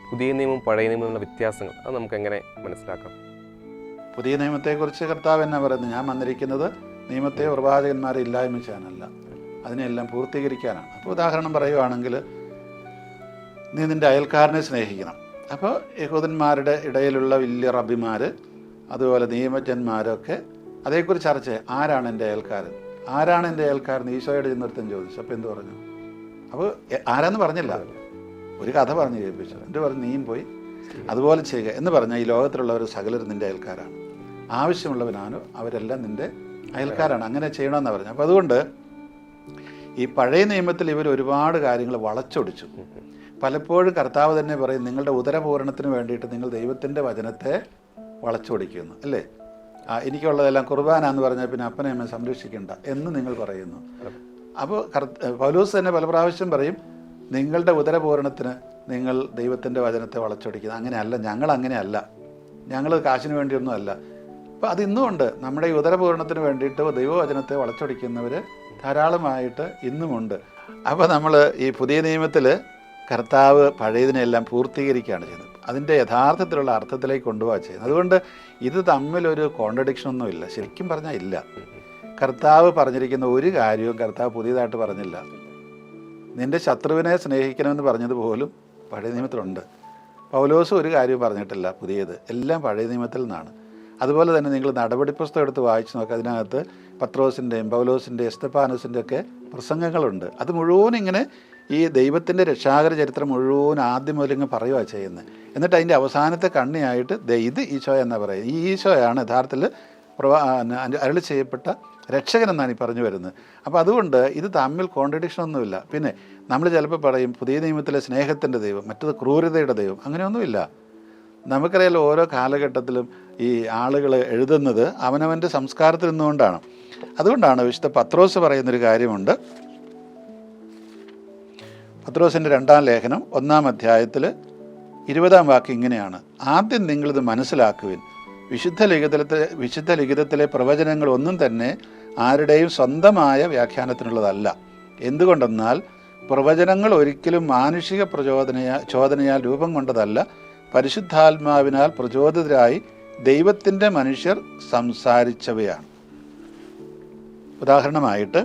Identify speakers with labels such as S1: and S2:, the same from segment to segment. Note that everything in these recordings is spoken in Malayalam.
S1: പുതിയ നിയമവും പഴയ നിയമവുമുള്ള വ്യത്യാസങ്ങൾ അത് നമുക്ക് എങ്ങനെ മനസ്സിലാക്കാം?
S2: പുതിയ നിയമത്തെക്കുറിച്ച് കർത്താവ് എന്നാ പറയുന്നത്? ഞാൻ വന്നിരിക്കുന്നത് നിയമത്തെ പ്രവാചകന്മാരെ ഇല്ലായ്മ ചെയ്യാനല്ല, അതിനെല്ലാം പൂർത്തീകരിക്കാനാണ്. അപ്പോൾ ഉദാഹരണം പറയുകയാണെങ്കിൽ, നീ നിൻ്റെ അയൽക്കാരനെ സ്നേഹിക്കണം. അപ്പോൾ യഹൂദന്മാരുടെ ഇടയിലുള്ള വലിയ റബ്ബിമാർ, അതുപോലെ നിയമജ്ഞന്മാരൊക്കെ അതേക്കുറിച്ച് ചർച്ച ചെയ്യും. ആരാണ് എൻ്റെ അയൽക്കാരൻ, ആരാണ് എൻ്റെ അയൽക്കാരൻ? ഈശോയുടെ ചെന്നൊരുത്തൻ ചോദിച്ചു. അപ്പോൾ എന്ത് പറഞ്ഞു? അപ്പോൾ ആരാന്ന് പറഞ്ഞില്ല, ഒരു കഥ പറഞ്ഞു കേൾപ്പിച്ചു. എന്നിട്ട് പറഞ്ഞു, നീയും പോയി അതുപോലെ ചെയ്യുക എന്ന് പറഞ്ഞാൽ ഈ ലോകത്തിലുള്ളവർ സകലരും നിൻ്റെ അയൽക്കാരാണ്, ആവശ്യമുള്ളവനാണോ അവരെല്ലാം നിൻ്റെ അയൽക്കാരാണ്, അങ്ങനെ ചെയ്യണമെന്നാണ് പറഞ്ഞു. അപ്പോൾ അതുകൊണ്ട് ഈ പഴയ നിയമത്തിൽ ഇവർ ഒരുപാട് കാര്യങ്ങൾ വളച്ചൊടിച്ചു. പലപ്പോഴും കർത്താവ് തന്നെ പറയും, നിങ്ങളുടെ ഉദരപൂരണത്തിന് വേണ്ടിയിട്ട് നിങ്ങൾ ദൈവത്തിൻ്റെ വചനത്തെ വളച്ചൊടിക്കുന്നു, അല്ലേ? എനിക്കുള്ളതെല്ലാം കുർബാനാന്ന് പറഞ്ഞാൽ പിന്നെ അപ്പനെ അമ്മയെ സംരക്ഷിക്കേണ്ട എന്ന് നിങ്ങൾ പറയുന്നു. അപ്പോൾ പൗലോസ് തന്നെ പല പ്രാവശ്യം പറയും, നിങ്ങളുടെ ഉദരപൂരണത്തിന് നിങ്ങൾ ദൈവത്തിൻ്റെ വചനത്തെ വളച്ചൊടിക്കുന്നത്. അങ്ങനെയല്ല, ഞങ്ങൾ അങ്ങനെയല്ല, ഞങ്ങൾ കാശിന് വേണ്ടിയൊന്നും അല്ല. അപ്പോൾ അത് ഇന്നുമുണ്ട്. നമ്മുടെ ഈ ഉദരപൂരണത്തിന് വേണ്ടിയിട്ട് ദൈവവചനത്തെ വളച്ചൊടിക്കുന്നവർ ധാരാളമായിട്ട് ഇന്നുമുണ്ട്. അപ്പോൾ നമ്മൾ ഈ പുതിയ നിയമത്തിൽ കർത്താവ് പഴയതിനെല്ലാം പൂർത്തീകരിക്കുകയാണ് ചെയ്യുന്നത്, അതിൻ്റെ യഥാർത്ഥത്തിലുള്ള അർത്ഥത്തിലേക്ക് കൊണ്ടുപോവുക ചെയ്യുന്നത്. അതുകൊണ്ട് ഇത് തമ്മിലൊരു കോൺട്രഡിക്ഷനൊന്നുമില്ല, ശരിക്കും പറഞ്ഞാൽ ഇല്ല. കർത്താവ് പറഞ്ഞിരിക്കുന്ന ഒരു കാര്യവും കർത്താവ് പുതിയതായിട്ട് പറഞ്ഞില്ല. നിൻ്റെ ശത്രുവിനെ സ്നേഹിക്കണമെന്ന് പറഞ്ഞതുപോലും പഴയ നിയമത്തിലുണ്ട്. പൗലോസ് ഒരു കാര്യവും പറഞ്ഞിട്ടില്ല പുതിയത്, എല്ലാം പഴയ നിയമത്തിൽ നിന്നാണ്. അതുപോലെ തന്നെ നിങ്ങൾ നടപടി പുസ്തകം എടുത്ത് വായിച്ച് നോക്കുക, അതിനകത്ത് പത്രോസിൻ്റെയും പൗലോസിൻ്റെയും എസ്തഫാനോസിൻ്റെ ഒക്കെ പ്രസംഗങ്ങളുണ്ട്. അത് മുഴുവൻ ഇങ്ങനെ ഈ ദൈവത്തിൻ്റെ രക്ഷാകര ചരിത്രം മുഴുവൻ ആദ്യം മുതൽ ഇങ്ങ് പറയുക ചെയ്യുന്നത്. എന്നിട്ട് അതിൻ്റെ അവസാനത്തെ കണ്ണിയായിട്ട് ഇത് ഈശോ എന്നാണ് പറയുന്നത്. ഈ ഈശോയാണ് യഥാർത്ഥത്തിൽ അരുളി ചെയ്യപ്പെട്ട രക്ഷകൻ എന്നാണ് ഈ പറഞ്ഞു വരുന്നത്. അപ്പോൾ അതുകൊണ്ട് ഇത് തമ്മിൽ കോൺട്രഡിക്ഷനൊന്നുമില്ല. പിന്നെ നമ്മൾ ചിലപ്പോൾ പറയും പുതിയ നിയമത്തിലെ സ്നേഹത്തിൻ്റെ ദൈവം, മറ്റത് ക്രൂരതയുടെ ദൈവം, അങ്ങനെയൊന്നുമില്ല. നമുക്കറിയാലോ ഓരോ കാലഘട്ടത്തിലും ഈ ആളുകൾ എഴുതുന്നത് അവനവൻ്റെ സംസ്കാരത്തിൽ നിന്നുകൊണ്ടാണ്. അതുകൊണ്ടാണ് വിശുദ്ധ പത്രോസ് പറയുന്നൊരു കാര്യമുണ്ട്. പത്രോസിൻ്റെ 2-ാം ലേഖനം 1-ാം അധ്യായത്തിൽ 20-ാം വാക്യം ഇങ്ങനെയാണ്: ആദ്യം നിങ്ങളിത് മനസ്സിലാക്കുവിൻ, വിശുദ്ധ ലിഖിതത്തിലെ പ്രവചനങ്ങൾ ഒന്നും തന്നെ ആരുടെയും സ്വന്തമായ വ്യാഖ്യാനത്തിനുള്ളതല്ല. എന്തുകൊണ്ടെന്നാൽ പ്രവചനങ്ങൾ ഒരിക്കലും മാനുഷിക ചോദനയാൽ രൂപം കൊണ്ടതല്ല, പരിശുദ്ധാത്മാവിനാൽ പ്രചോദിതരായി ദൈവത്തിൻ്റെ മനുഷ്യർ സംസാരിച്ചവയാണ്. ഉദാഹരണമായിട്ട്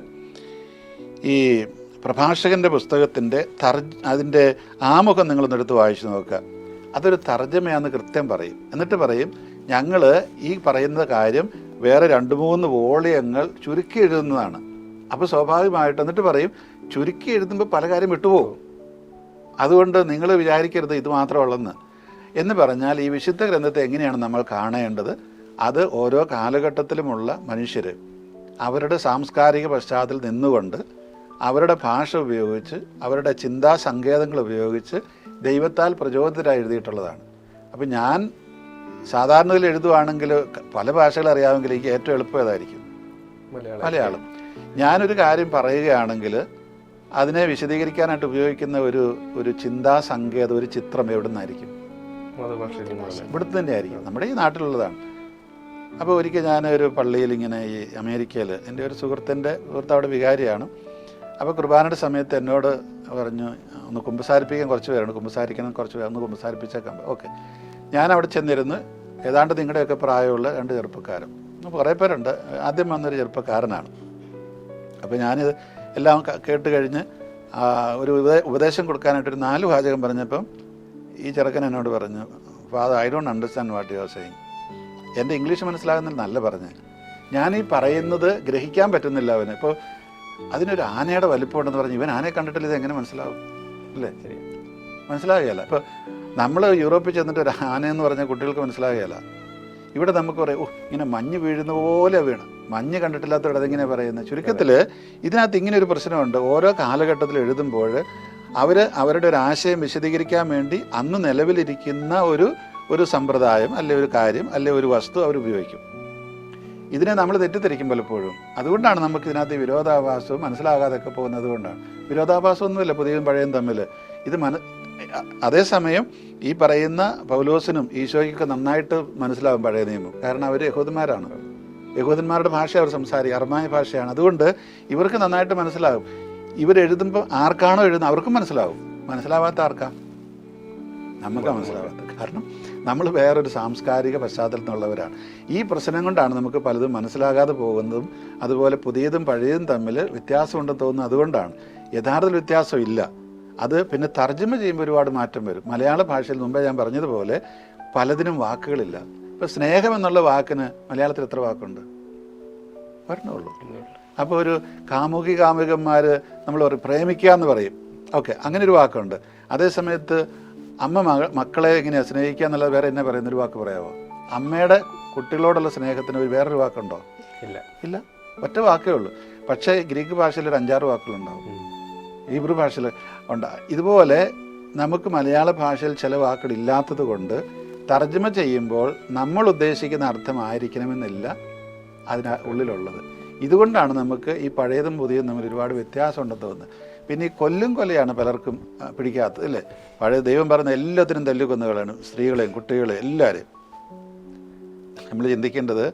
S2: ഈ പ്രഭാഷകൻ്റെ പുസ്തകത്തിൻ്റെ അതിൻ്റെ ആമുഖം നിങ്ങളൊന്ന് എടുത്ത് വായിച്ചു നോക്കുക. അതൊരു തർജ്ജമയാണെന്ന് കൃത്യം പറയും. എന്നിട്ട് പറയും, ഞങ്ങൾ ഈ പറയുന്ന കാര്യം വേറെ 2-3 വോളിയങ്ങൾ ചുരുക്കി എഴുതുന്നതാണ്. അപ്പോൾ സ്വാഭാവികമായിട്ട് എന്നിട്ട് പറയും, ചുരുക്കി എഴുതുമ്പോൾ പല കാര്യം വിട്ടുപോകും, അതുകൊണ്ട് നിങ്ങൾ വിചാരിക്കരുത് ഇത് മാത്രമുള്ളെന്ന്. എന്ന് പറഞ്ഞാൽ ഈ വിശുദ്ധ ഗ്രന്ഥത്തെ എങ്ങനെയാണ് നമ്മൾ കാണേണ്ടത്? അത് ഓരോ കാലഘട്ടത്തിലുമുള്ള മനുഷ്യർ അവരുടെ സാംസ്കാരിക പശ്ചാത്തലത്തിൽ നിന്നുകൊണ്ട് അവരുടെ ഭാഷ ഉപയോഗിച്ച് അവരുടെ ചിന്താ സങ്കേതങ്ങൾ ഉപയോഗിച്ച് ദൈവത്താൽ പ്രചോദിതരായി എഴുതിയിട്ടുള്ളതാണ്. അപ്പം ഞാൻ സാധാരണയിൽ എഴുതുവാണെങ്കിൽ പല ഭാഷകൾ അറിയാമെങ്കിൽ എനിക്ക് ഏറ്റവും എളുപ്പം ഏതായിരിക്കും? മലയാളം. ഞാനൊരു കാര്യം പറയുകയാണെങ്കിൽ അതിനെ വിശദീകരിക്കാനായിട്ട് ഉപയോഗിക്കുന്ന ഒരു ചിന്താ സങ്കേതം, ഒരു ചിത്രം എവിടെ നിന്നായിരിക്കും? ഇവിടുത്തെ തന്നെ ആയിരിക്കും, നമ്മുടെ ഈ നാട്ടിലുള്ളതാണ്. അപ്പോൾ ഒരിക്കൽ ഞാനൊരു പള്ളിയിൽ ഇങ്ങനെ ഈ അമേരിക്കയിൽ എൻ്റെ ഒരു സുഹൃത്ത് അവിടെ വികാരിയാണ്. അപ്പോൾ കുർബാനയുടെ സമയത്ത് എന്നോട് പറഞ്ഞു, ഒന്ന് കുമ്പസാരിപ്പിക്കാൻ കുറച്ച് പേരാണ്, കുമ്പസാരിക്കണം കുറച്ച് പേര്, ഒന്ന് കുമ്പസാരിപ്പിച്ചേക്കാൻ. ഓക്കെ, ഞാൻ അവിടെ ചെന്നിരുന്ന് ഏതാണ്ട് നിങ്ങളുടെയൊക്കെ പ്രായമുള്ള 2 ചെറുപ്പക്കാരും, കുറേ പേരുണ്ട്. ആദ്യം വന്നൊരു ചെറുപ്പക്കാരനാണ്. അപ്പോൾ ഞാനിത് എല്ലാം കേട്ട് കഴിഞ്ഞ് ഒരു ഉപദേശം കൊടുക്കാനായിട്ടൊരു 4 വാചകം പറഞ്ഞപ്പം ഈ ചെറുക്കൻ എന്നോട് പറഞ്ഞു, father, I don't understand what you are saying. എൻ്റെ ഇംഗ്ലീഷ് മനസ്സിലാകുന്നില്ല നല്ല പറഞ്ഞ്, ഞാനീ പറയുന്നത് ഗ്രഹിക്കാൻ പറ്റുന്നില്ല അവന്. ഇപ്പോൾ അതിനൊരു ആനയുടെ വലിപ്പമുണ്ടെന്ന് പറഞ്ഞ് ഇവൻ ആനയെ കണ്ടിട്ടില്ല, ഇത് എങ്ങനെ മനസ്സിലാവും? അല്ലേ? മനസ്സിലാകുകയല്ല. ഇപ്പോൾ നമ്മൾ യൂറോപ്പിൽ ചെന്നിട്ട് ഒരു ആനയെന്ന് പറഞ്ഞാൽ കുട്ടികൾക്ക് മനസ്സിലാകുകയല്ല. ഇവിടെ നമുക്ക് പറയും, ഇങ്ങനെ മഞ്ഞ് വീഴുന്ന പോലെ വീണ്, മഞ്ഞ് കണ്ടിട്ടില്ലാത്തവരുടെ അതെങ്ങനെയാണ് പറയുന്നത്? ചുരുക്കത്തിൽ ഇതിനകത്ത് ഇങ്ങനെ ഒരു പ്രശ്നമുണ്ട്. ഓരോ കാലഘട്ടത്തിൽ എഴുതുമ്പോൾ അവരുടെ ഒരു ആശയം വിശദീകരിക്കാൻ വേണ്ടി അന്ന് നിലവിലിരിക്കുന്ന ഒരു സമ്പ്രദായം അല്ലെ ഒരു കാര്യം അല്ലെ ഒരു വസ്തു അവരുപയോഗിക്കും. ഇതിനെ നമ്മൾ തെറ്റിദ്ധരിക്കും പലപ്പോഴും. അതുകൊണ്ടാണ് നമുക്ക് ഇതിനകത്ത് വിരോധാഭാസവും മനസ്സിലാകാതൊക്കെ പോകുന്നത്. കൊണ്ടാണ്. വിരോധാഭാസമൊന്നുമില്ല പുതിയതും പഴയതും തമ്മിൽ. ഇത് അതേസമയം ഈ പറയുന്ന പൗലോസിനും ഈശോയ്ക്കൊക്കെ നന്നായിട്ട് മനസ്സിലാവും പഴയ നിയമം. കാരണം അവർ യഹൂദന്മാരാണ്, യഹൂദന്മാരുടെ ഭാഷ അവർ സംസാരിക്കും, അർമായ ഭാഷയാണ്. അതുകൊണ്ട് ഇവർക്ക് നന്നായിട്ട് മനസ്സിലാകും. ഇവരെഴുതുമ്പോൾ ആർക്കാണോ എഴുതുന്നത് അവർക്കും മനസ്സിലാവും. മനസ്സിലാവാത്ത ആർക്കാ? നമുക്ക് മനസ്സിലാവാത്തത്. കാരണം നമ്മൾ വേറൊരു സാംസ്കാരിക പശ്ചാത്തലത്തിലുള്ളവരാണ്. ഈ പ്രശ്നം കൊണ്ടാണ് നമുക്ക് പലതും മനസ്സിലാകാതെ പോകുന്നതും അതുപോലെ പുതിയതും പഴയതും തമ്മിൽ വ്യത്യാസമുണ്ടെന്ന് തോന്നുന്നത്. അതുകൊണ്ടാണ്. യഥാർത്ഥത്തിൽ വ്യത്യാസമില്ല. അത് പിന്നെ തർജ്ജമ ചെയ്യുമ്പോൾ ഒരുപാട് മാറ്റം വരും. മലയാള ഭാഷയിൽ മുമ്പേ ഞാൻ പറഞ്ഞതുപോലെ പലതിനും വാക്കുകളില്ല. ഇപ്പോൾ സ്നേഹം എന്നുള്ള വാക്കിന് മലയാളത്തിൽ എത്ര വാക്കുണ്ട്? പറഞ്ഞുള്ളൂ. അപ്പോൾ ഒരു കാമുകികന്മാർ നമ്മൾ പറയും പ്രേമിക്കുക എന്ന് പറയും. ഓക്കെ, അങ്ങനെ ഒരു വാക്കുണ്ട്. അതേസമയത്ത് അമ്മ മക്കളെ എങ്ങനെയാണ് സ്നേഹിക്കുക എന്നുള്ളത് വേറെ എന്നെ പറയുന്നൊരു വാക്ക് പറയാമോ? അമ്മയുടെ കുട്ടികളോടുള്ള സ്നേഹത്തിന് ഒരു വേറൊരു വാക്കുണ്ടോ? ഇല്ല, ഒറ്റ വാക്കേ ഉള്ളൂ. പക്ഷേ ഗ്രീക്ക് ഭാഷയിൽ ഒരു 5-6 വാക്കുകളുണ്ടാവും, ഹീബ്രു ഭാഷയിൽ ഉണ്ടാകും. ഇതുപോലെ നമുക്ക് മലയാള ഭാഷയിൽ ചില വാക്കുകൾ ഇല്ലാത്തത് കൊണ്ട് തർജ്ജമ ചെയ്യുമ്പോൾ നമ്മൾ ഉദ്ദേശിക്കുന്ന അർത്ഥമായിരിക്കണമെന്നില്ല ഉള്ളിലുള്ളത്. ഇതുകൊണ്ടാണ് നമുക്ക് ഈ പഴയതും പുതിയതും തമ്മിൽ ഒരുപാട് വ്യത്യാസമുണ്ടെന്ന് തോന്നുന്നത്. പിന്നെ ഈ കൊല്ലും കൊലയാണ് പലർക്കും പിടിക്കാത്തത്, അല്ലേ? പഴയ ദൈവം പറയുന്ന എല്ലാത്തിനും തല്ലുകൊന്നുകളാണ്, സ്ത്രീകളെയും കുട്ടികളെയും എല്ലാവരെയും. നമ്മൾ ചിന്തിക്കേണ്ടത്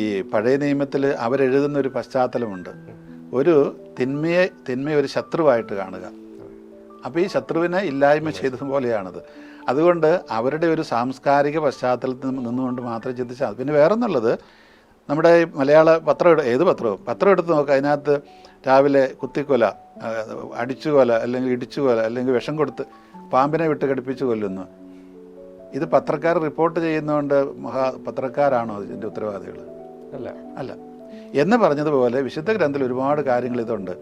S2: ഈ പഴയ നിയമത്തിൽ അവരെഴുതുന്ന ഒരു പശ്ചാത്തലമുണ്ട്. ഒരു തിന്മയെ ഒരു ശത്രുവായിട്ട് കാണുക. അപ്പോൾ ഈ ശത്രുവിനെ ഇല്ലായ്മ ചെയ്തതുപോലെയാണത്. അതുകൊണ്ട് അവരുടെ ഒരു സാംസ്കാരിക പശ്ചാത്തലത്തിൽ നിന്നുകൊണ്ട് മാത്രം ചിന്തിച്ചാൽ. പിന്നെ വേറൊന്നുള്ളത്, നമ്മുടെ മലയാള പത്രം, ഏത് പത്രം എടുത്ത് നോക്കുക, അതിനകത്ത് രാവിലെ കുത്തിക്കൊല, അടിച്ചുകൊല, അല്ലെങ്കിൽ ഇടിച്ചുകൊല, അല്ലെങ്കിൽ വിഷം കൊടുത്ത് പാമ്പിനെ വിട്ട് കടിപ്പിച്ച് കൊല്ലുന്നു. ഇത് പത്രക്കാർ റിപ്പോർട്ട് ചെയ്യുന്നതുകൊണ്ട് പത്രക്കാരാണോ ഇതിൻ്റെ ഉത്തരവാദികൾ? അല്ല. എന്ന് പറഞ്ഞതുപോലെ വിശുദ്ധ ഗ്രന്ഥത്തിൽ ഒരുപാട് കാര്യങ്ങൾ ഇതുണ്ട്.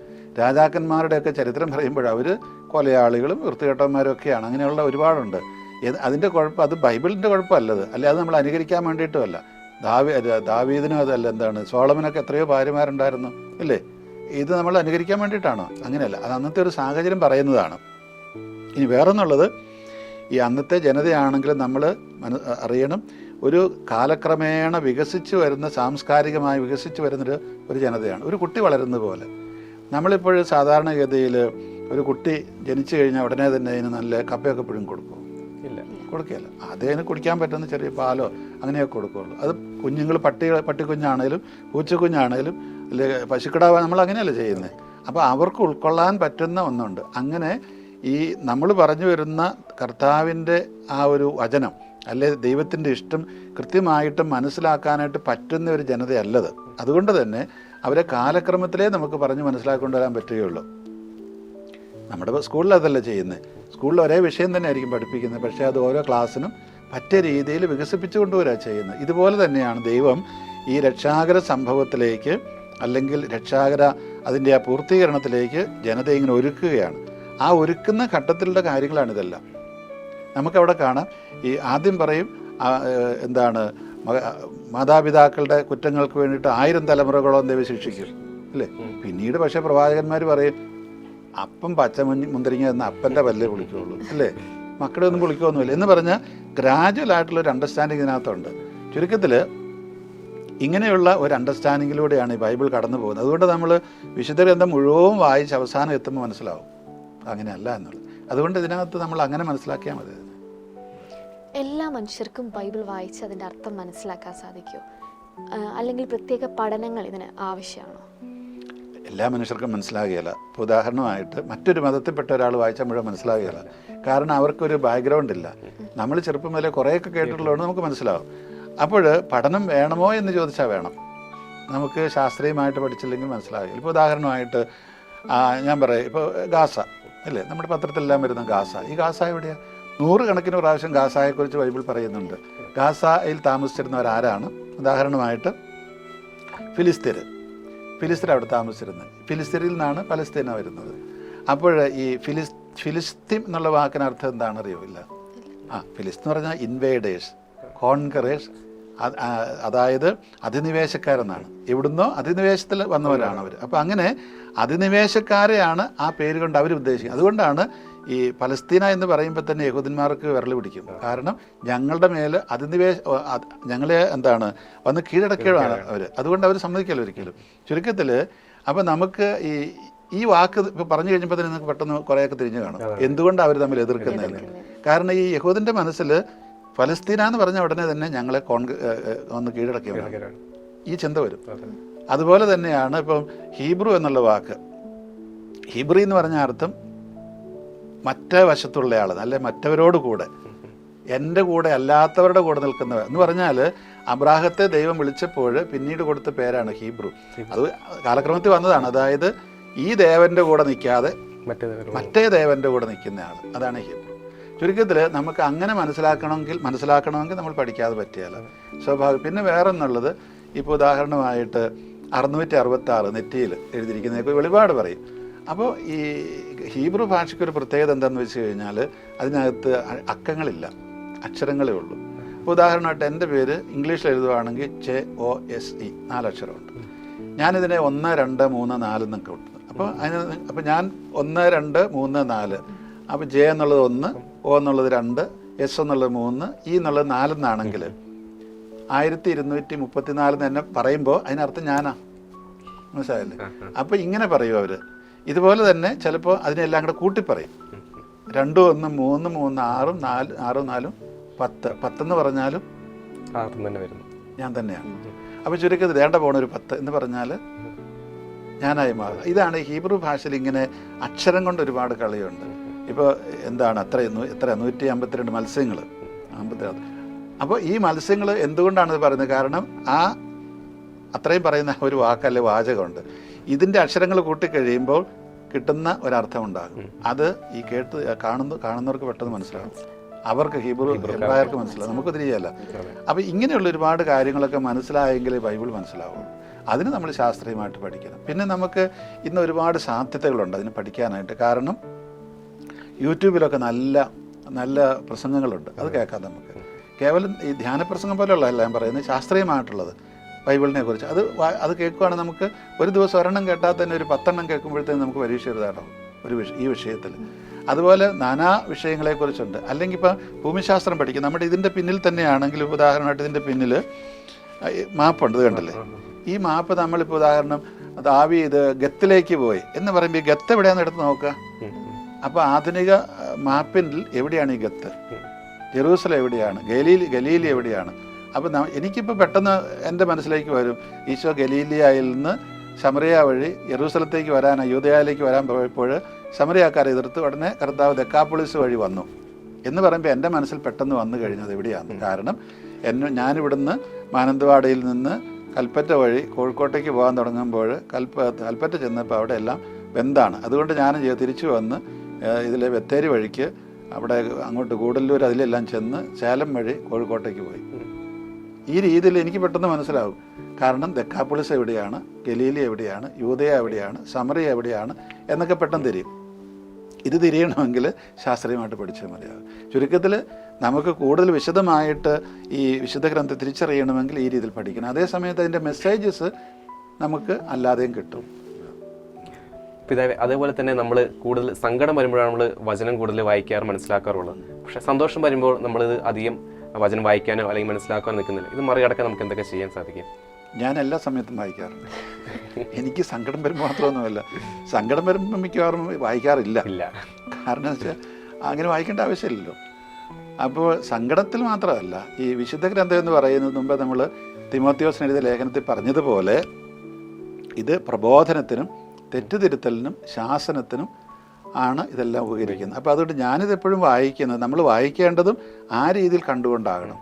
S2: രാജാക്കന്മാരുടെയൊക്കെ ചരിത്രം പറയുമ്പോൾ അവർ കൊലയാളികളും വൃത്തികെട്ടന്മാരും ഒക്കെയാണ്. അങ്ങനെയുള്ള ഒരുപാടുണ്ട്. അതിൻ്റെ കുഴപ്പം അത് ബൈബിളിൻ്റെ കുഴപ്പമല്ലത്, അല്ലെ അത് നമ്മൾ അനുകരിക്കാൻ വേണ്ടിയിട്ടുമല്ല. ദാവീദിനും അതല്ല, എന്താണ്, സോളമനൊക്കെ എത്രയോ ഭാര്യമാരുണ്ടായിരുന്നു, ഇല്ലേ? ഇത് നമ്മൾ അനുകരിക്കാൻ വേണ്ടിയിട്ടാണോ? അങ്ങനെയല്ല, അത് അന്നത്തെ ഒരു സാഹചര്യം പറയുന്നതാണ്. ഇനി വേറൊന്നുള്ളത്, ഈ അന്നത്തെ ജനതയാണെങ്കിൽ നമ്മൾ അറിയണം, ഒരു കാലക്രമേണ വികസിച്ച് വരുന്ന, സാംസ്കാരികമായി വികസിച്ച് വരുന്നൊരു ജനതയാണ്. ഒരു കുട്ടി വളരുന്നത് പോലെ നമ്മളിപ്പോൾ സാധാരണഗതിയിൽ ഒരു കുട്ടി ജനിച്ചു കഴിഞ്ഞാൽ ഉടനെ തന്നെ അതിന് നല്ല കപ്പയൊക്കെ പിഴുങ്ങി കൊടുക്കും? ഇല്ല, കൊടുക്കുകയല്ല. അതിന് കുടിക്കാൻ പറ്റുന്ന ചെറിയ പാലോ അങ്ങനെയൊക്കെ കൊടുക്കുകയുള്ളൂ. അത് കുഞ്ഞുങ്ങൾ പട്ടിക്കുഞ്ഞാണേലും പൂച്ചക്കുഞ്ഞാണേലും അല്ലെങ്കിൽ പശുക്കിടാവ്, നമ്മൾ അങ്ങനെയല്ല ചെയ്യുന്നത്. അപ്പോൾ അവർക്ക് ഉൾക്കൊള്ളാൻ പറ്റുന്ന ഒന്നുണ്ട്. അങ്ങനെ ഈ നമ്മൾ പറഞ്ഞു വരുന്ന കർത്താവിൻ്റെ ആ ഒരു വചനം, അല്ലെ ദൈവത്തിൻ്റെ ഇഷ്ടം കൃത്യമായിട്ടും മനസ്സിലാക്കാനായിട്ട് പറ്റുന്ന ഒരു ജനതയല്ലത്. അതുകൊണ്ട് തന്നെ അവരെ കാലക്രമത്തിലേ നമുക്ക് പറഞ്ഞ് മനസ്സിലാക്കിക്കൊണ്ട് വരാൻ പറ്റുകയുള്ളൂ. നമ്മുടെ സ്കൂളിൽ അതല്ല ചെയ്യുന്നത്. സ്കൂളിൽ ഒരേ വിഷയം തന്നെ ആയിരിക്കും പഠിപ്പിക്കുന്നത്, പക്ഷേ അത് ഓരോ ക്ലാസ്സിനും പറ്റിയ രീതിയിൽ വികസിപ്പിച്ചു കൊണ്ടുവരിക ചെയ്യുന്നത്. ഇതുപോലെ തന്നെയാണ് ദൈവം ഈ രക്ഷാകര സംഭവത്തിലേക്ക്, അല്ലെങ്കിൽ രക്ഷാകര അതിൻ്റെ ആ പൂർത്തീകരണത്തിലേക്ക് ജനതയെ ഇങ്ങനെ ഒരുക്കുകയാണ്. ആ ഒരുക്കുന്ന ഘട്ടത്തിലുള്ള കാര്യങ്ങളാണിതെല്ലാം. നമുക്കവിടെ കാണാം, ഈ ആദ്യം പറയും എന്താണ്, മാതാപിതാക്കളുടെ കുറ്റങ്ങൾക്ക് വേണ്ടിയിട്ട് 1000 തലമുറകളോളം ദൈവം ശിക്ഷിക്കും, അല്ലേ? പിന്നീട് പക്ഷേ പ്രവാചകന്മാർ പറയും, അപ്പം മുന്തിരിങ്ങ എന്ന അപ്പൻ്റെ പല്ലേ കുളിക്കുകയുള്ളൂ, അല്ലേ? മക്കളെ ഒന്നും കുളിക്കുകയൊന്നുമില്ല എന്ന് പറഞ്ഞാൽ ഗ്രാജുവലായിട്ടുള്ളൊരു അണ്ടർസ്റ്റാൻഡിങ് ഇതിനകത്തുണ്ട്. ചുരുക്കത്തിൽ ഇങ്ങനെയുള്ള ഒരു അണ്ടർസ്റ്റാൻഡിങ്ങിലൂടെയാണ് ഈ ബൈബിൾ കടന്നു പോകുന്നത്. അതുകൊണ്ട് നമ്മൾ വിശുദ്ധ ഗ്രന്ഥം മുഴുവൻ വായിച്ച് അവസാനം എത്തുമ്പോൾ മനസ്സിലാവും അങ്ങനെയല്ല എന്നുള്ളത്. അതുകൊണ്ട് ഇതിനകത്ത് നമ്മൾ അങ്ങനെ മനസ്സിലാക്കിയാൽ മതി.
S3: എല്ലാ മനുഷ്യർക്കും ബൈബിൾ വായിച്ച് അതിൻ്റെ അർത്ഥം മനസ്സിലാക്കാൻ സാധിക്കുമോ? അല്ലെങ്കിൽ പ്രത്യേക പഠനങ്ങൾ ഇതിന് ആവശ്യമാണോ?
S2: എല്ലാ മനുഷ്യർക്കും മനസ്സിലാകുകയില്ല. ഇപ്പോൾ ഉദാഹരണമായിട്ട് മറ്റൊരു മതത്തിൽപ്പെട്ട ഒരാൾ വായിച്ചാൽ മുഴുവൻ മനസ്സിലാകുകയില്ല. കാരണം അവർക്കൊരു ബാക്ക്ഗ്രൗണ്ട് ഇല്ല. നമ്മൾ ചെറുപ്പം മുതലേ കുറേയൊക്കെ കേട്ടിട്ടുള്ളതുകൊണ്ട് നമുക്ക് മനസ്സിലാവും. അപ്പോൾ പഠനം വേണമോ എന്ന് ചോദിച്ചാൽ വേണം. നമുക്ക് ശാസ്ത്രീയമായിട്ട് പഠിച്ചില്ലെങ്കിൽ മനസ്സിലാകില്ല. ഇപ്പോൾ ഉദാഹരണമായിട്ട് ഞാൻ പറയാം, ഇപ്പോൾ ഗാസ, അല്ലേ? നമ്മുടെ പത്രത്തിലെല്ലാം വരുന്ന ഗാസ. ഈ ഗാസ എവിടെയാണ്? 100 കണക്കിന് പ്രാവശ്യം ഗാസയെക്കുറിച്ച് ബൈബിൾ പറയുന്നുണ്ട്. ഗാസയിൽ താമസിച്ചിരുന്നവരാരാണ്? ഉദാഹരണമായിട്ട് ഫിലിസ്തീർ അവിടെ താമസിച്ചിരുന്നത്. ഫിലിസ്തീനിൽ നിന്നാണ് പലസ്തീന വരുന്നത്. അപ്പോൾ ഈ ഫിലിസ്തീൻ എന്നുള്ള വാക്കിനർത്ഥം എന്താണെന്ന് അറിയില്ല. ഫിലിസ്തീൻ എന്ന് പറഞ്ഞാൽ ഇൻവേഡേഴ്സ്, കോൺകറേഴ്സ്, അതായത് അധിനിവേശക്കാരെന്നാണ്. എവിടുന്നോ അധിനിവേശത്തിൽ വന്നവരാണ് അവർ. അപ്പോൾ അങ്ങനെ അധിനിവേശക്കാരെയാണ് ആ പേര് കൊണ്ട് അവർ ഉദ്ദേശിക്കുന്നത്. അതുകൊണ്ടാണ് ഈ പലസ്തീന എന്ന് പറയുമ്പോൾ തന്നെ യഹൂദന്മാർക്ക് വിരൽ പിടിക്കും. കാരണം ഞങ്ങളുടെ മേൽ ഞങ്ങളെ വന്ന് കീഴടക്കുകയാണ് അവർ. അതുകൊണ്ട് അവർ സമ്മതിക്കല്ലോ ഒരിക്കലും. ചുരുക്കത്തിൽ അപ്പോൾ നമുക്ക് ഈ വാക്ക് ഇപ്പോൾ പറഞ്ഞു കഴിഞ്ഞപ്പോൾ തന്നെ നിങ്ങൾക്ക് പെട്ടെന്ന് കുറേയൊക്കെ തിരിഞ്ഞു കാണും എന്തുകൊണ്ടാണ് അവർ തമ്മിൽ എതിർക്കുന്നതെന്ന്. കാരണം ഈ യഹൂദൻ്റെ മനസ്സിൽ ഫലസ്തീന എന്ന് പറഞ്ഞ ഉടനെ തന്നെ ഞങ്ങളെ ഒന്ന് കീഴടക്കിയവരാണ് ഈ ചിന്ത വരും. അതുപോലെ തന്നെയാണ് ഇപ്പം ഹീബ്രു എന്നുള്ള വാക്ക്. ഹീബ്രി എന്ന് പറഞ്ഞ അർത്ഥം മറ്റേ വശത്തുള്ള ആൾ, അല്ലെ മറ്റവരോട് കൂടെ, എൻ്റെ കൂടെ അല്ലാത്തവരുടെ കൂടെ നിൽക്കുന്നവർ എന്ന് പറഞ്ഞാൽ അബ്രാഹത്തെ ദൈവം വിളിച്ചപ്പോൾ പിന്നീട് കൊടുത്ത പേരാണ് ഹീബ്രു. അത് കാലക്രമത്തിൽ വന്നതാണ്. അതായത് ഈ ദേവൻ്റെ കൂടെ നിൽക്കാതെ മറ്റേ ദേവൻ്റെ കൂടെ നിൽക്കുന്ന ആൾ, അതാണ് ഹീബ്രു. ചുരുക്കത്തിൽ നമുക്ക് അങ്ങനെ മനസ്സിലാക്കണമെങ്കിൽ നമ്മൾ പഠിക്കാതെ പറ്റിയാൽ സ്വാഭാവികം. പിന്നെ വേറെ എന്നുള്ളത്, ഇപ്പോൾ ഉദാഹരണമായിട്ട് 666 നെറ്റിയിൽ എഴുതിയിരിക്കുന്നതിനെ വെളിപാട് പറയും. അപ്പോൾ ഈ ഹീബ്രു ഭാഷയ്ക്കൊരു പ്രത്യേകത എന്താണെന്ന് വെച്ച് കഴിഞ്ഞാൽ അതിനകത്ത് അക്കങ്ങളില്ല, അക്ഷരങ്ങളേ ഉള്ളൂ. ഇപ്പോൾ ഉദാഹരണമായിട്ട് എൻ്റെ പേര് ഇംഗ്ലീഷിൽ എഴുതുവാണെങ്കിൽ JOSE 4 അക്ഷരമുണ്ട്. ഞാനിതിനെ 1 2 3 4 എന്നൊക്കെ ഉണ്ട്. അപ്പോൾ ഞാൻ 1 2 3 4, അപ്പോൾ J എന്നുള്ളത് 1, O എന്നുള്ളത് 2, S എന്നുള്ളത് 3, E എന്നുള്ളത് 4 എന്നാണെങ്കിൽ 1234 തന്നെ പറയുമ്പോൾ അതിനർത്ഥം ഞാനാ. മനസ്സിലായില്ലേ? അപ്പോൾ ഇങ്ങനെ പറയും അവർ. ഇതുപോലെ തന്നെ ചിലപ്പോൾ അതിനെല്ലാം കൂടെ കൂട്ടിപ്പറയും. 2 1 3 3 6 4 6 4 10 10 എന്ന് പറഞ്ഞാലും ഞാൻ തന്നെയാണ്. അപ്പോൾ ചുരുക്കത്തിൽ വേണ്ട പോണ ഒരു 10 എന്ന് പറഞ്ഞാൽ ഞാനായി മാറും. ഇതാണ് ഹീബ്രു ഭാഷയിൽ ഇങ്ങനെ അക്ഷരം കൊണ്ട് ഒരുപാട് കളിയുണ്ട്. ഇപ്പോൾ എന്താണ് എത്ര 152 മത്സ്യങ്ങൾ 52. അപ്പോൾ ഈ മത്സ്യങ്ങൾ എന്തുകൊണ്ടാണ് പറയുന്നത്? കാരണം അത്രയും പറയുന്ന ഒരു വാക്കല്ലേ വാചകമുണ്ട്. ഇതിൻ്റെ അക്ഷരങ്ങൾ കൂട്ടിക്കഴിയുമ്പോൾ കിട്ടുന്ന ഒരർത്ഥം ഉണ്ടാകും. അത് ഈ കാണുന്നവർക്ക് പെട്ടെന്ന് മനസ്സിലാകും. അവർക്ക് ഹീബ്രായർക്ക് മനസ്സിലാവും, നമുക്ക് തിരികെയല്ല. അപ്പോൾ ഇങ്ങനെയുള്ള ഒരുപാട് കാര്യങ്ങളൊക്കെ മനസ്സിലായെങ്കിലേ ബൈബിൾ മനസ്സിലാവുള്ളൂ. അതിന് നമ്മൾ ശാസ്ത്രീയമായിട്ട് പഠിക്കണം. പിന്നെ നമുക്ക് ഇന്ന് ഒരുപാട് സാധ്യതകളുണ്ട് അതിന് പഠിക്കാനായിട്ട്. കാരണം യൂട്യൂബിലൊക്കെ നല്ല നല്ല പ്രസംഗങ്ങളുണ്ട്, അത് കേൾക്കാം നമുക്ക്. കേവലം ഈ ധ്യാനപ്രസംഗം പോലെയുള്ള ഞാൻ പറയുന്നത് ശാസ്ത്രീയമായിട്ടുള്ളത് ബൈബിളിനെ കുറിച്ച്. അത് കേൾക്കുകയാണെങ്കിൽ നമുക്ക് ഒരു ദിവസം 1 കേട്ടാൽ തന്നെ ഒരു 10 കേൾക്കുമ്പോഴത്തേക്കും നമുക്ക് പരീക്ഷ എഴുതാനാവും ഈ വിഷയത്തിൽ. അതുപോലെ നാനാ വിഷയങ്ങളെക്കുറിച്ചുണ്ട്. അല്ലെങ്കിൽ ഇപ്പോൾ ഭൂമിശാസ്ത്രം പഠിക്കും. നമ്മുടെ ഇതിൻ്റെ പിന്നിൽ തന്നെയാണെങ്കിൽ ഉദാഹരണമായിട്ട് ഇതിൻ്റെ പിന്നിൽ മാപ്പുണ്ട്, ഇത് കണ്ടല്ലേ? ഈ മാപ്പ് നമ്മളിപ്പോൾ ഉദാഹരണം ദാവീദ് ഗത്തിലേക്ക് പോയി എന്ന് പറയുമ്പോൾ ഈ ഗത്ത് എവിടെയാണെന്ന് എടുത്ത് നോക്കുക. അപ്പോൾ ആധുനിക മാപ്പിൽ എവിടെയാണ് ഈ ഗത്ത്? ജെറൂസലം എവിടെയാണ്? ഗലീലി എവിടെയാണ്? അപ്പോൾ എനിക്കിപ്പോൾ പെട്ടെന്ന് എൻ്റെ മനസ്സിലേക്ക് വരും, ഈശോ ഗലീലിയായിൽ നിന്ന് ശമറിയ വഴി യെറൂസലത്തേക്ക് യൂദയായിലേക്ക് വരാൻ പോയപ്പോൾ ശമറിയാക്കാരെ എതിർത്ത് ഉടനെ കർത്താവ് ദെക്കാപ്പൊളിസ് വഴി വന്നു എന്ന് പറയുമ്പോൾ എൻ്റെ മനസ്സിൽ പെട്ടെന്ന് വന്നു കഴിഞ്ഞത് എവിടെയാണ്? കാരണം ഞാനിവിടുന്ന് മാനന്തവാടിയിൽ നിന്ന് കൽപ്പറ്റ വഴി കോഴിക്കോട്ടേക്ക് പോകാൻ തുടങ്ങുമ്പോൾ കൽപ്പറ്റ ചെന്നപ്പോൾ അവിടെ എല്ലാം ബന്ധാണ്. അതുകൊണ്ട് ഞാൻ തിരിച്ചു വന്ന് ഇതിലെ ബത്തേരി വഴിക്ക് അവിടെ അങ്ങോട്ട് ഗൂഡല്ലൂർ അതിലെല്ലാം ചെന്ന് സേലം വഴി കോഴിക്കോട്ടേക്ക് പോയി. ഈ രീതിയിൽ എനിക്ക് പെട്ടെന്ന് മനസ്സിലാവും. കാരണം ദെക്കാപ്പൊളിസ് എവിടെയാണ്, ഗലീലി എവിടെയാണ്, യൂദയ എവിടെയാണ്, സമറിയ എവിടെയാണ് എന്നൊക്കെ പെട്ടെന്ന് തിരിയും. ഇത് തിരിയണമെങ്കിൽ ശാസ്ത്രീയമായിട്ട് പഠിച്ചാൽ മതിയാകും. ചുരുക്കത്തിൽ നമുക്ക് കൂടുതൽ വിശദമായിട്ട് ഈ വിശുദ്ധ ഗ്രന്ഥം തിരിച്ചറിയണമെങ്കിൽ ഈ രീതിയിൽ പഠിക്കണം. അതേസമയത്ത് അതിൻ്റെ മെസ്സേജസ് നമുക്ക് അല്ലാതെയും കിട്ടും.
S1: പിതാവേ, അതേപോലെ തന്നെ നമ്മൾ കൂടുതൽ സങ്കടം വരുമ്പോഴാണ് നമ്മൾ വചനം കൂടുതൽ വായിക്കാറ് മനസ്സിലാക്കാറുള്ളത്. പക്ഷേ സന്തോഷം വരുമ്പോൾ നമ്മളിത് അധികം വചനം വായിക്കാനോ അല്ലെങ്കിൽ മനസ്സിലാക്കാനോ നിൽക്കുന്നില്ല. ഇത് മറികടക്കാൻ നമുക്ക് എന്തൊക്കെ ചെയ്യാൻ സാധിക്കും?
S2: ഞാൻ എല്ലാ സമയത്തും വായിക്കാറുണ്ട്. എനിക്ക് സങ്കടം വരുമ്പോൾ മാത്രമൊന്നുമല്ല, സങ്കടം വരുമ്പോൾ മിക്കവാറും വായിക്കാറില്ല. കാരണം വെച്ചാൽ അങ്ങനെ വായിക്കേണ്ട ആവശ്യമില്ലല്ലോ. അപ്പോൾ സങ്കടത്തിൽ മാത്രമല്ല, ഈ വിശുദ്ധ ഗ്രന്ഥം എന്ന് പറയുന്നത് മുമ്പ് നമ്മൾ തിമോത്തിയോസിന് എഴുതിയ ലേഖനത്തിൽ പറഞ്ഞതുപോലെ ഇത് പ്രബോധനത്തിനും തെറ്റുതിരുത്തലിനും ശാസനത്തിനും ആണ് ഇതെല്ലാം ഉപകരിക്കുന്നത്. അപ്പോൾ അതുകൊണ്ട് ഞാനിതെപ്പോഴും വായിക്കുന്നത്, നമ്മൾ വായിക്കേണ്ടതും ആ രീതിയിൽ കണ്ടുകൊണ്ടാകണം.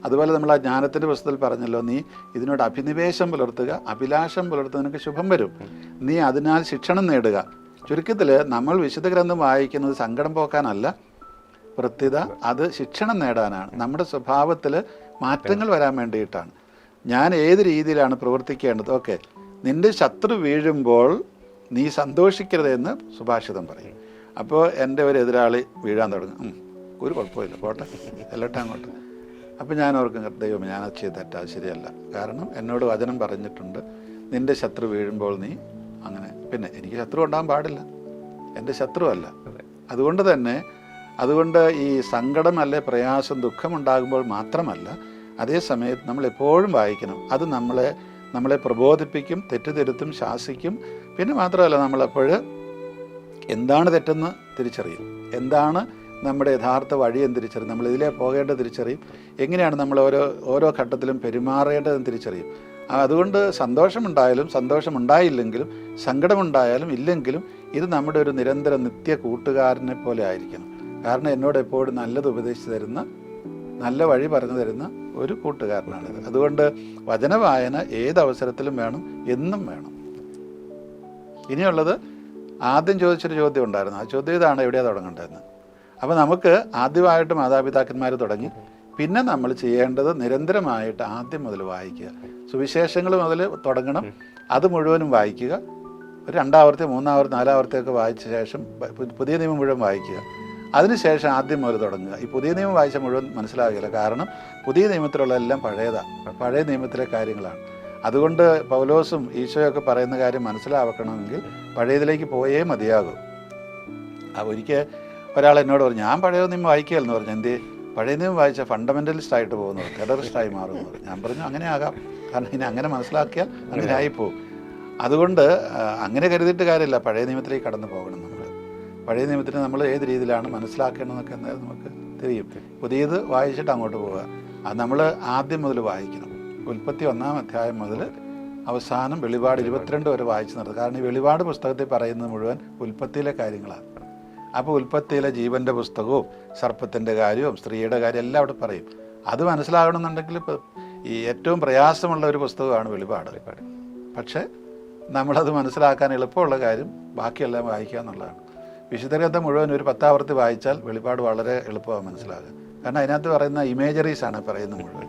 S2: അതുപോലെ നമ്മൾ ആ ജ്ഞാനത്തിൻ്റെ പുസ്തകത്തിൽ പറഞ്ഞല്ലോ, നീ ഇതിനോട് അഭിനിവേശം പുലർത്തുക, അഭിലാഷം പുലർത്തുക, നിനക്ക് ശുഭം വരും, നീ അതിനാൽ ശിക്ഷണം നേടുക. ചുരുക്കത്തിൽ നമ്മൾ വിശുദ്ധ ഗ്രന്ഥം വായിക്കുന്നത് സങ്കടം പോക്കാനല്ല, പ്രത്യുത അത് ശിക്ഷണം നേടാനാണ്, നമ്മുടെ സ്വഭാവത്തിൽ മാറ്റങ്ങൾ വരാൻ വേണ്ടിയിട്ടാണ്. ഞാൻ ഏത് രീതിയിലാണ് പ്രവർത്തിക്കേണ്ടത്? ഓക്കെ, നിൻ്റെ ശത്രു വീഴുമ്പോൾ നീ സന്തോഷിക്കരുതെന്ന് സുഭാഷിതം പറയും. അപ്പോൾ എൻ്റെ ഒരു എതിരാളി വീഴാൻ തുടങ്ങും, ഒരു കുഴപ്പമില്ല, പോട്ടെ, എല്ലട്ടെ അങ്ങോട്ട്. അപ്പോൾ ഞാൻ ഓർക്കും, ദൈവം ഞാനത് ചെയ്ത് തെറ്റാ, ശരിയല്ല. കാരണം എന്നോട് വചനം പറഞ്ഞിട്ടുണ്ട്, നിൻ്റെ ശത്രു വീഴുമ്പോൾ നീ അങ്ങനെ. പിന്നെ എനിക്ക് ശത്രു ഉണ്ടാകാൻ പാടില്ല, എൻ്റെ ശത്രുവല്ല. അതുകൊണ്ട് ഈ സങ്കടം അല്ലെ പ്രയാസം ദുഃഖമുണ്ടാകുമ്പോൾ മാത്രമല്ല, അതേ സമയത്ത് നമ്മളെപ്പോഴും വായിക്കണം. അത് നമ്മളെ പ്രബോധിപ്പിക്കും, തെറ്റുതിരുത്തും, ശാസിക്കും. പിന്നെ മാത്രമല്ല, നമ്മളെപ്പോൾ എന്താണ് തെറ്റെന്ന് തിരിച്ചറിയും, എന്താണ് നമ്മുടെ യഥാർത്ഥ വഴിയെന്ന് തിരിച്ചറിയും, നമ്മൾ ഇതിലേ പോകേണ്ടത് തിരിച്ചറിയും, എങ്ങനെയാണ് നമ്മൾ ഓരോ ഘട്ടത്തിലും പെരുമാറേണ്ടതെന്ന് തിരിച്ചറിയും. അതുകൊണ്ട് സന്തോഷമുണ്ടായാലും സന്തോഷമുണ്ടായില്ലെങ്കിലും സങ്കടമുണ്ടായാലും ഇല്ലെങ്കിലും ഇത് നമ്മുടെ ഒരു നിരന്തര നിത്യ കൂട്ടുകാരനെ പോലെ ആയിരിക്കണം. കാരണം എന്നോട് എപ്പോഴും നല്ലത് ഉപദേശിച്ചു തരുന്ന, നല്ല വഴി പറഞ്ഞു തരുന്ന ഒരു കൂട്ടുകാരനാണിത്. അതുകൊണ്ട് വചനവായന ഏതവസരത്തിലും വേണം, എന്നും വേണം. ഇനിയുള്ളത് ആദ്യം ചോദിച്ചൊരു ചോദ്യം ഉണ്ടായിരുന്നു. ആ ചോദ്യം ഇതാണ്: എവിടെയാണ് തുടങ്ങേണ്ടതെന്ന്. അപ്പോൾ നമുക്ക് ആദ്യമായിട്ട് മാതാപിതാക്കന്മാർ തുടങ്ങി, പിന്നെ നമ്മൾ ചെയ്യേണ്ടത് നിരന്തരമായിട്ട് ആദ്യം മുതൽ വായിക്കുക. സുവിശേഷങ്ങൾ മുതൽ തുടങ്ങണം, അത് മുഴുവനും വായിക്കുക. ഒരു 2 3 4 വായിച്ച ശേഷം പുതിയ നിയമം മുഴുവൻ വായിക്കുക. അതിനുശേഷം ആദ്യം മുതൽ തുടങ്ങുക. ഈ പുതിയ നിയമം വായിച്ച മുഴുവൻ മനസ്സിലാകില്ല, കാരണം പുതിയ നിയമത്തിലുള്ള എല്ലാം പഴയ നിയമത്തിലെ കാര്യങ്ങളാണ്. അതുകൊണ്ട് പൗലോസും ഈശോയൊക്കെ പറയുന്ന കാര്യം മനസ്സിലാക്കണമെങ്കിൽ പഴയതിലേക്ക് പോയേ മതിയാകും. അപ്പോൾ ഒരിക്കൽ ഒരാൾ എന്നോട് പറഞ്ഞു, ഞാൻ പഴയ നിയമം വായിക്കുകയെന്ന് പറഞ്ഞു. എന്ത് പഴയ നിയമം വായിച്ച ഫണ്ടമെൻ്റലിസ്റ്റ് ആയിട്ട് പോകുന്നത്, ടെററിസ്റ്റായി മാറുന്നത്. ഞാൻ പറഞ്ഞു അങ്ങനെ ആകാം, കാരണം ഇനി അങ്ങനെ മനസ്സിലാക്കിയാൽ അങ്ങനെ ആയിപ്പോവും. അതുകൊണ്ട് അങ്ങനെ കരുതിയിട്ട് കാര്യമില്ല, പഴയ നിയമത്തിലേക്ക് കടന്നു പോകണം. നമ്മൾ പഴയ നിയമത്തിന് നമ്മൾ ഏത് രീതിയിലാണ് മനസ്സിലാക്കേണ്ടതെന്നൊക്കെ എന്തായാലും നമുക്ക് തിരിയും. പുതിയത് വായിച്ചിട്ട് അങ്ങോട്ട് പോവുക. അത് നമ്മൾ ആദ്യം മുതൽ വായിക്കണം. ഉൽപ്പത്തി 1-ാം അധ്യായം മുതൽ അവസാനം വെളിപാട് 22 വരെ വായിച്ചു നിർത്തുക. കാരണം ഈ വെളിപാട് പുസ്തകത്തിൽ പറയുന്നത് മുഴുവൻ ഉൽപ്പത്തിയിലെ കാര്യങ്ങളാണ്. അപ്പോൾ ഉൽപ്പത്തിയിലെ ജീവൻ്റെ പുസ്തകവും സർപ്പത്തിൻ്റെ കാര്യവും സ്ത്രീയുടെ കാര്യം എല്ലാം അവിടെ പറയും. അത് മനസ്സിലാകണമെന്നുണ്ടെങ്കിൽ ഇപ്പോൾ ഈ ഏറ്റവും പ്രയാസമുള്ള ഒരു പുസ്തകമാണ് വെളിപാട്. പക്ഷേ നമ്മളത് മനസ്സിലാക്കാൻ എളുപ്പമുള്ള കാര്യം ബാക്കിയെല്ലാം വായിക്കുക എന്നുള്ളതാണ്. വിശുദ്ധ ഗ്രന്ഥം മുഴുവൻ ഒരു 10 ആവർത്തി വായിച്ചാൽ വെളിപാട് വളരെ എളുപ്പമാണ് മനസ്സിലാകുക. കാരണം അതിനകത്ത് പറയുന്ന ഇമേജറീസാണ് പറയുന്നത് മുഴുവൻ.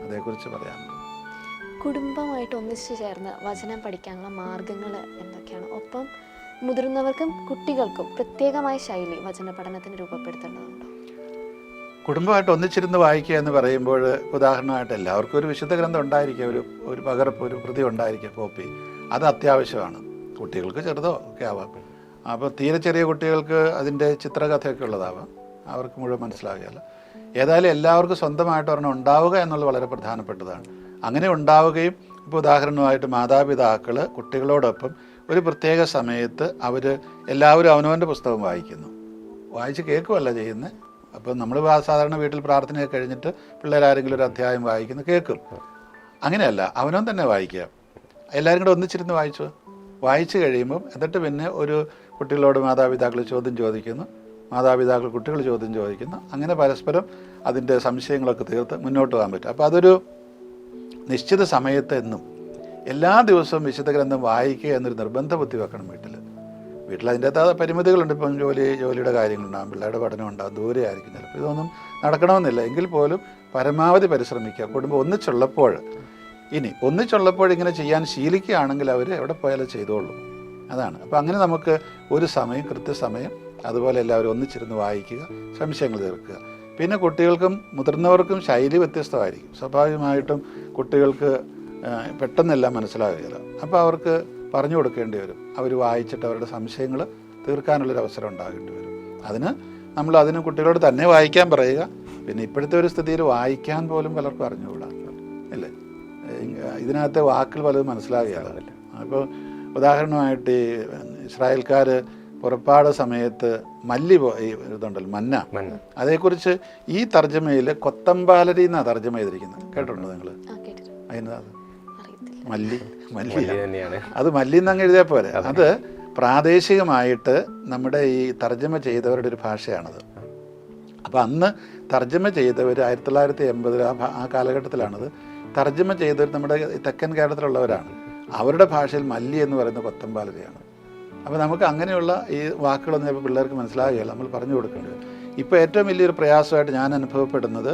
S2: അതേക്കുറിച്ച് പറയാനുള്ളത്.
S3: കുടുംബമായിട്ട് ഒന്നിച്ചു ചേർന്ന് വചനം പഠിക്കാനുള്ള മാർഗങ്ങൾ എന്തൊക്കെയാണ്? ഒപ്പം മുതിർന്നവർക്കും കുട്ടികൾക്കും പ്രത്യേകമായ ശൈലി വചന പഠനത്തിന് രൂപപ്പെടുത്തേണ്ടതുണ്ടോ?
S2: കുടുംബമായിട്ട് ഒന്നിച്ചിരുന്ന് വായിക്കുക എന്ന് പറയുമ്പോൾ, ഉദാഹരണമായിട്ട് എല്ലാവർക്കും ഒരു വിശുദ്ധ ഗ്രന്ഥം ഉണ്ടായിരിക്കുക, ഒരു പകർപ്പ്, ഒരു കൃതി ഉണ്ടായിരിക്കുക, കോപ്പി. അത് അത്യാവശ്യമാണ്. കുട്ടികൾക്ക് ചെറുതോ ഒക്കെ ആവാം. അപ്പോൾ തീരെ ചെറിയ കുട്ടികൾക്ക് അതിൻ്റെ ചിത്രകഥയൊക്കെ ഉള്ളതാവാം, അവർക്ക് മുഴുവൻ മനസ്സിലാകുകയല്ല. ഏതായാലും എല്ലാവർക്കും സ്വന്തമായിട്ട് ഒരെണ്ണം ഉണ്ടാവുക എന്നുള്ളത് വളരെ പ്രധാനപ്പെട്ടതാണ്. അങ്ങനെ ഉണ്ടാവുകയും, ഇപ്പോൾ ഉദാഹരണമായിട്ട് മാതാപിതാക്കൾ കുട്ടികളോടൊപ്പം ഒരു പ്രത്യേക സമയത്ത് അവർ എല്ലാവരും അവനവൻ്റെ പുസ്തകം വായിച്ച് കേൾക്കുകയല്ല ചെയ്യുന്നത്. അപ്പോൾ നമ്മൾ സാധാരണ വീട്ടിൽ പ്രാർത്ഥനയൊക്കെ കഴിഞ്ഞിട്ട് പിള്ളേരാരെങ്കിലും ഒരു അധ്യായം വായിക്കുന്നു, കേൾക്കും. അങ്ങനെയല്ല, അവനവൻ തന്നെ വായിക്കുക. എല്ലാവരും കൂടെ ഒന്നിച്ചിരുന്ന് വായിച്ചു കഴിയുമ്പം എന്നിട്ട് പിന്നെ ഒരു കുട്ടികളോട് മാതാപിതാക്കൾ ചോദ്യം ചോദിക്കുന്നു, മാതാപിതാക്കൾ കുട്ടികൾ ചോദ്യം ചോദിക്കുന്നു. അങ്ങനെ പരസ്പരം അതിൻ്റെ സംശയങ്ങളൊക്കെ തീർത്ത് മുന്നോട്ട് പോകാൻ പറ്റും. അപ്പോൾ അതൊരു നിശ്ചിത സമയത്ത് എന്നും എല്ലാ ദിവസവും വിശുദ്ധ ഗ്രന്ഥം വായിക്കുക എന്നൊരു നിർബന്ധ ബുദ്ധി വെക്കണം വീട്ടിൽ അതിൻ്റെതായ പരിമിതികളുണ്ട്. ഇപ്പം ജോലിയുടെ കാര്യങ്ങളുണ്ടാകും, പിള്ളേരുടെ പഠനം ഉണ്ടാകും, ദൂരെ ആയിരിക്കും, ചിലപ്പോൾ ഇതൊന്നും നടക്കണമെന്നില്ല. എങ്കിൽ പോലും പരമാവധി പരിശ്രമിക്കുക. കുടുംബം ഒന്നിച്ചുള്ളപ്പോൾ ഇങ്ങനെ ചെയ്യാൻ ശീലിക്കുകയാണെങ്കിൽ അവർ എവിടെ പോയാലും ചെയ്തോളൂ. അതാണ്. അപ്പോൾ അങ്ങനെ നമുക്ക് ഒരു സമയം, കൃത്യസമയം, അതുപോലെ എല്ലാവരും ഒന്നിച്ചിരുന്ന് വായിക്കുക, സംശയങ്ങൾ തീർക്കുക. പിന്നെ കുട്ടികൾക്കും മുതിർന്നവർക്കും ശൈലി വ്യത്യസ്തമായിരിക്കും. സ്വാഭാവികമായിട്ടും കുട്ടികൾക്ക് പെട്ടെന്നെല്ലാം മനസ്സിലാകുകയില്ല. അപ്പോൾ അവർക്ക് പറഞ്ഞു കൊടുക്കേണ്ടി വരും. അവർ വായിച്ചിട്ട് അവരുടെ സംശയങ്ങൾ തീർക്കാനുള്ളൊരു അവസരം ഉണ്ടാകേണ്ടി വരും. അതിന് കുട്ടികളോട് തന്നെ വായിക്കാൻ പറയുക. പിന്നെ ഇപ്പോഴത്തെ ഒരു സ്ഥിതിയിൽ വായിക്കാൻ പോലും പലർക്കും അറിഞ്ഞുകൂടാ, അല്ലേ? ഇതിനകത്തെ വാക്കുകൾ പലതും മനസ്സിലാകുകയല്ല. അപ്പോൾ ഉദാഹരണമായിട്ട് ഈ ഇസ്രായേൽക്കാർ പുറപ്പാട് സമയത്ത് ഇതുണ്ടല്ലോ മന്ന, അതേക്കുറിച്ച് ഈ തർജ്ജമയിൽ കൊത്തമ്പാലരി എന്നാണ് തർജ്ജമ ചെയ്തിരിക്കുന്നത്. കേട്ടിട്ടുണ്ടോ നിങ്ങൾ? അതിനത് മല്ലി തന്നെയാണ്. അത് മല്ലി എന്നങ്ങ് എഴുതിയാൽ പോരെ. അത് പ്രാദേശികമായിട്ട് നമ്മുടെ ഈ തർജ്ജമ ചെയ്തവരുടെ ഒരു ഭാഷയാണത്. അപ്പോൾ അന്ന് തർജ്ജമ ചെയ്തവർ 1980 ആ കാലഘട്ടത്തിലാണത് തർജ്ജമ ചെയ്തവർ നമ്മുടെ തെക്കൻ കേരളത്തിലുള്ളവരാണ്. അവരുടെ ഭാഷയിൽ മല്ലി എന്ന് പറയുന്നത് കൊത്തമ്പാലരിയാണ്. അപ്പോൾ നമുക്ക് അങ്ങനെയുള്ള ഈ വാക്കുകളൊന്നും ഇപ്പോൾ പിള്ളേർക്ക് മനസ്സിലാകുകയില്ല, നമ്മൾ പറഞ്ഞു കൊടുക്കേണ്ടത്. ഇപ്പോൾ ഏറ്റവും വലിയൊരു പ്രയാസമായിട്ട് ഞാൻ അനുഭവപ്പെടുന്നത്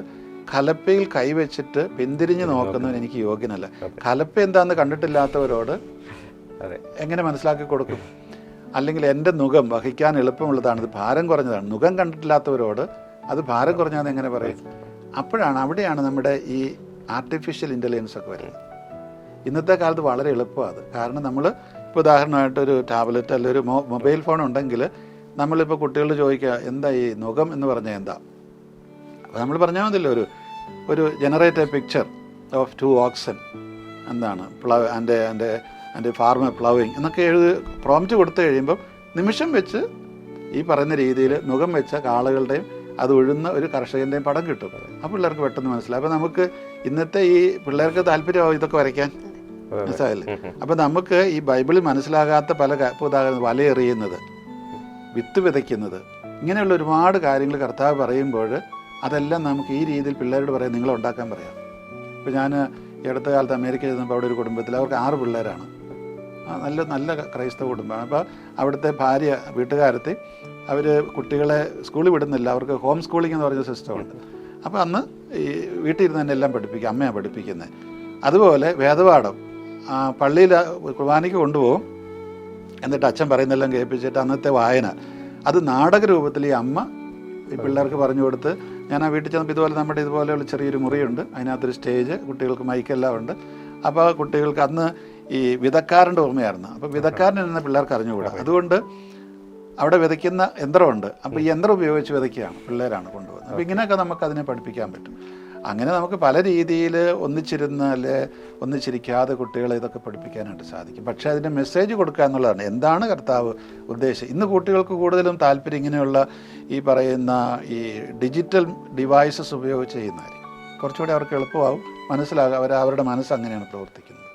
S2: കലപ്പയിൽ കൈവച്ചിട്ട് പിന്തിരിഞ്ഞ് നോക്കുന്നവൻ എനിക്ക് യോഗ്യനല്ല. കലപ്പ എന്താണെന്ന് കണ്ടിട്ടില്ലാത്തവരോട് എങ്ങനെ മനസ്സിലാക്കി കൊടുക്കും? അല്ലെങ്കിൽ എൻ്റെ നുകം വഹിക്കാൻ എളുപ്പമുള്ളതാണ്, ഇത് ഭാരം കുറഞ്ഞതാണ്. നുകം കണ്ടിട്ടില്ലാത്തവരോട് അത് ഭാരം കുറഞ്ഞാന്ന് എങ്ങനെ പറയും? അവിടെയാണ് നമ്മുടെ ഈ ആർട്ടിഫിഷ്യൽ ഇൻ്റലിജൻസ് ഒക്കെ വരുന്നത്. ഇന്നത്തെ കാലത്ത് വളരെ എളുപ്പമാണ് അത്. കാരണം നമ്മൾ ഇപ്പോൾ ഉദാഹരണമായിട്ട് ഒരു ടാബ്ലറ്റ് അല്ലെങ്കിൽ ഒരു മൊബൈൽ ഫോൺ ഉണ്ടെങ്കിൽ നമ്മളിപ്പോൾ കുട്ടികളോട് ചോദിക്കുക, എന്താ ഈ നുകം എന്ന് പറഞ്ഞാൽ എന്താ? അപ്പോൾ നമ്മൾ പറഞ്ഞാൽ മതിയല്ലോ, ഒരു generate A picture of 2 oxen, എന്താണ് പ്ലവ് ആൻഡ് ഫാർമർ പ്ലവിങ് എന്നൊക്കെ പ്രോംപ്റ്റ് കൊടുത്തു കഴിയുമ്പം നിമിഷം വെച്ച് ഈ പറയുന്ന രീതിയിൽ നുകം വെച്ച കാളകളുടെയും അത് ഉഴുന്ന ഒരു കർഷകൻ്റെയും പടം കിട്ടും. ആ പിള്ളേർക്ക് പെട്ടെന്ന് മനസ്സിലാവും. അപ്പോൾ നമുക്ക് ഇന്നത്തെ ഈ പിള്ളേർക്ക് താല്പര്യമാവും ഇതൊക്കെ വരയ്ക്കാൻ, മനസ്സിലായില്ലേ? അപ്പോൾ നമുക്ക് ഈ ബൈബിളിൽ മനസ്സിലാകാത്ത പല ഉദാഹരണം വലയെറിയുന്നത്, വിത്ത് വിതയ്ക്കുന്നത്, ഇങ്ങനെയുള്ള ഒരുപാട് കാര്യങ്ങൾ കർത്താവ് പറയുമ്പോൾ അതെല്ലാം നമുക്ക് ഈ രീതിയിൽ പിള്ളേരോട് പറയാം, നിങ്ങൾ ഉണ്ടാക്കാൻ പറയാം. ഇപ്പോൾ ഞാൻ ഈ അടുത്ത കാലത്ത് അമേരിക്ക ചെന്നപ്പോൾ അവിടെ ഒരു കുടുംബത്തിൽ അവർക്ക് 6 പിള്ളേരാണ്. നല്ല നല്ല ക്രൈസ്തവ കുടുംബമാണ്. അപ്പോൾ അവിടുത്തെ ഭാര്യ വീട്ടുകാരത്തി അവർ കുട്ടികളെ സ്കൂളിൽ വിടുന്നില്ല, അവർക്ക് ഹോം സ്കൂളിംഗ് എന്ന് പറഞ്ഞ സിസ്റ്റമുണ്ട്. അപ്പോൾ അന്ന് ഈ വീട്ടിൽ ഇരുന്ന് തന്നെ എല്ലാം പഠിപ്പിക്കുക, അമ്മയാണ് പഠിപ്പിക്കുന്നത്. അതുപോലെ വേദപാഠം പള്ളിയിൽ കുർബാനയ്ക്ക് കൊണ്ടുപോകും, എന്നിട്ട് അച്ഛൻ പറയുന്നതെല്ലാം കേൾപ്പിച്ചിട്ട് അന്നത്തെ വായന അത് നാടക രൂപത്തിൽ ഈ അമ്മ ഈ പിള്ളേർക്ക് പറഞ്ഞു കൊടുത്ത്, ഞാൻ ആ വീട്ടിൽ ചെന്നപ്പോൾ ഇതുപോലെ നമ്മുടെ ഇതുപോലെയുള്ള ചെറിയൊരു മുറിയുണ്ട്, അതിനകത്തൊരു സ്റ്റേജ്, കുട്ടികൾക്ക് മൈക്കെല്ലാം ഉണ്ട്. അപ്പോൾ കുട്ടികൾക്ക് അന്ന് ഈ വിതക്കാരൻ്റെ ഓർമ്മയായിരുന്നു. അപ്പോൾ വിതക്കാരൻ എന്ന പിള്ളേർക്ക് അറിഞ്ഞുകൂടാ. അതുകൊണ്ട് അവിടെ വിതയ്ക്കുന്ന യന്ത്രമുണ്ട്. അപ്പോൾ ഈ യന്ത്രം ഉപയോഗിച്ച് വിതയ്ക്കുകയാണ്, പിള്ളേരാണ് കൊണ്ടുപോകുന്നത്. അപ്പോൾ ഇങ്ങനെയൊക്കെ നമുക്ക് അതിനെ പഠിപ്പിക്കാൻ പറ്റും. അങ്ങനെ നമുക്ക് പല രീതിയിൽ ഒന്നിച്ചിരുന്ന് അല്ലെ ഒന്നിച്ചിരിക്കാതെ കുട്ടികളെ ഇതൊക്കെ പഠിപ്പിക്കാനായിട്ട് സാധിക്കും. പക്ഷേ അതിൻ്റെ മെസ്സേജ് കൊടുക്കുക എന്നുള്ളതാണ്. എന്താണ് കർത്താവ് ഉദ്ദേശിച്ചത്? ഇന്ന് കുട്ടികൾക്ക് കൂടുതലും താല്പര്യം ഇങ്ങനെയുള്ള ഈ പറയുന്ന ഈ ഡിജിറ്റൽ ഡിവൈസസ് ഉപയോഗിച്ച് ചെയ്യുന്നതായിരിക്കും. കുറച്ചുകൂടി അവർക്ക് എളുപ്പമാവും, മനസ്സിലാകും. അവരുടെ മനസ്സ് അങ്ങനെയാണ് പ്രവർത്തിക്കുന്നത്.